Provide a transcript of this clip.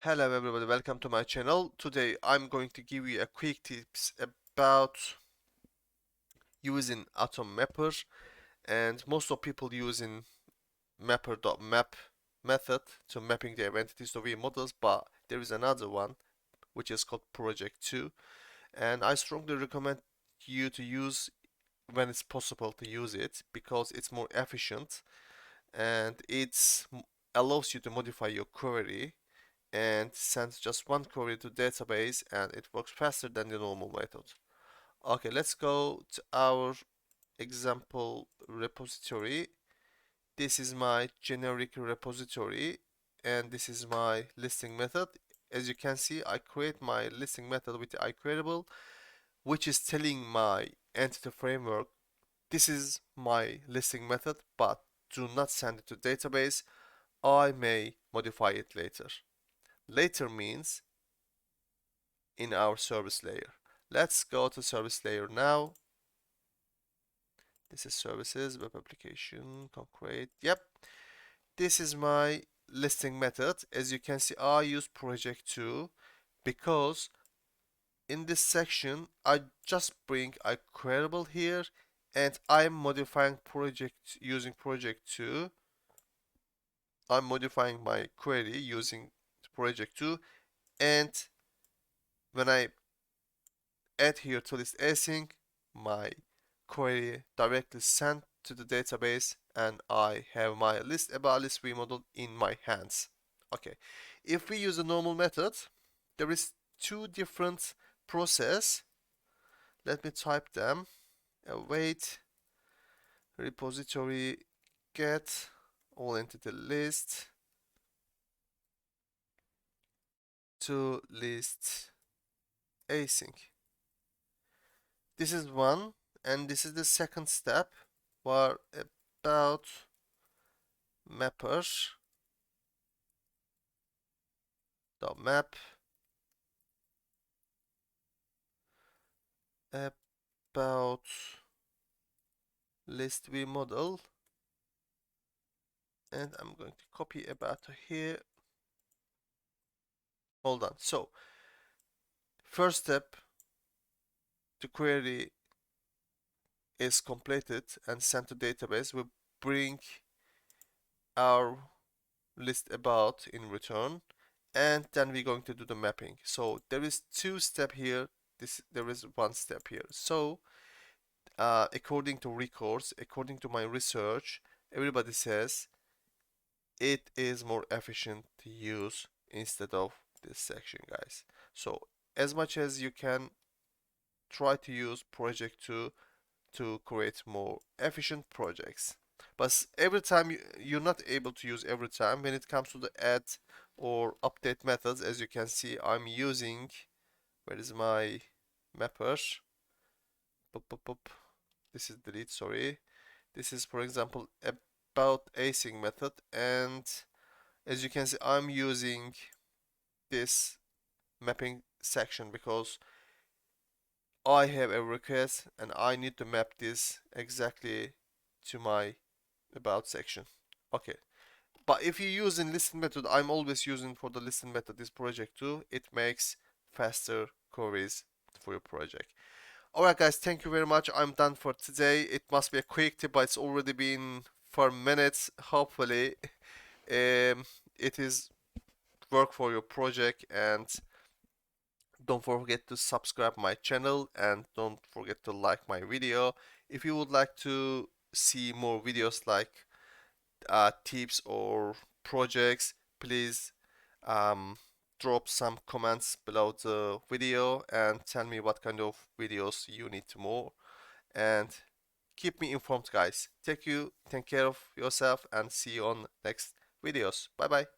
Hello everybody, welcome to my channel. Today I'm going to give you a quick tips about using AutoMapper, and most of people using mapper.map method to mapping their entities to V models, but there is another one which is called ProjectTo, and I strongly recommend you to use when it's possible to use it because it's more efficient and it allows you to modify your query and sends just one query to database, and it works faster than the normal method. Okay, let's go to our example repository. This is my generic repository and this is my listing method. As you can see, I create my listing method with the iCreatable, which is telling my entity framework this is my listing method, but do not send it to database. I may modify it later. Later means in our service layer. Let's go to service layer now. This is services, web application, concrete. Yep, this is my listing method. As you can see, I use ProjectTo because in this section, I just bring a queryable here and I'm modifying project using ProjectTo. I'm modifying my query using ProjectTo, and when I add here to list async, my query directly sent to the database and I have my list about list view model in my hands. Okay, if we use a normal method, there is two different process. Let me type them. Await repository get all entity list to list async. This is one, and this is the second step where about mapper dot map about list view model, and I'm going to copy about here. Hold on. So first step, the query is completed and sent to database. We bring our list about in return, and then we're going to do the mapping. So there is two step here. There is one step here. So according to records, according to my research, everybody says it is more efficient to use instead of this section, guys. So as much as you can, try to use ProjectTo to create more efficient projects. But every time you're not able to use every time when it comes to the add or update methods. As you can see, I'm using, where is my mapper? Boop, boop, boop. This is delete, sorry. This is, for example, about async method, and as you can see, I'm using this mapping section because I have a request and I need to map this exactly to my about section. Okay, but if you're using listen method, I'm always using for the listen method this ProjectTo. It makes faster queries for your project. Alright guys, thank you very much. I'm done for today. It must be a quick tip, but it's already been 4 minutes. Hopefully it is work for your project, and don't forget to subscribe my channel and don't forget to like my video. If you would like to see more videos like tips or projects, please um, drop some comments below the video and tell me what kind of videos you need more, and keep me informed, guys. Take care of yourself, and see you on next videos. Bye bye.